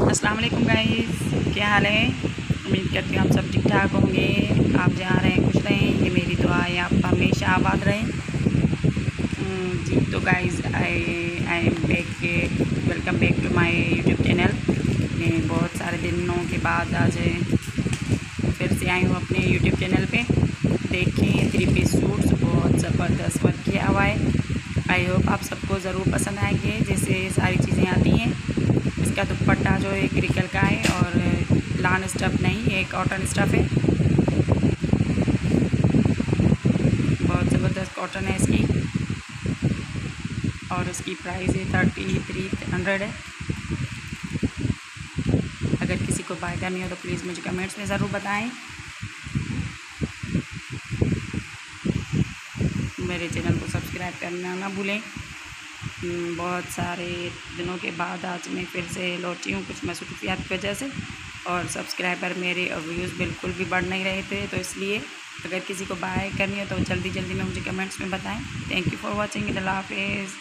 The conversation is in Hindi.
अस्सलाम वालेकुम गाइस, क्या हाल है। उम्मीद करती हूँ आप सब ठीक ठाक होंगे। आप जहाँ रहें खुश रहें, ये मेरी दुआ है आप हमेशा आबाद रहें। जी तो guys I am back, welcome back to my YouTube channel. मैं बहुत सारे दिनों के बाद आज फिर से आई हूँ अपने यूट्यूब चैनल पे। देखें 3 पीस सूट्स बहुत ज़बरदस्त वर्क किया हुआ है। आई होप आप सबको ज़रूर पसंद आएंगे। जैसे सारी चीज़ें आती हैं, इसका दुपट्टा जो है क्रिकल का है और लान स्टफ़ नहीं, ये कॉटन स्टफ़ है। बहुत ज़बरदस्त कॉटन है इसकी और इसकी प्राइस है 3300 है। अगर किसी को बाय करनी हो तो प्लीज़ मुझे कमेंट्स में ज़रूर बताएं। मेरे चैनल को सब्सक्राइब करना ना भूलें। बहुत सारे दिनों के बाद आज मैं फिर से लौटी हूँ कुछ मसरूफियात की वजह से, और सब्सक्राइबर मेरे और व्यूज़ बिल्कुल भी बढ़ नहीं रहे थे। तो इसलिए अगर किसी को बाय करनी हो तो जल्दी जल्दी में मुझे कमेंट्स में बताएं। Thank you for watching. अल्लाह हाफिज़।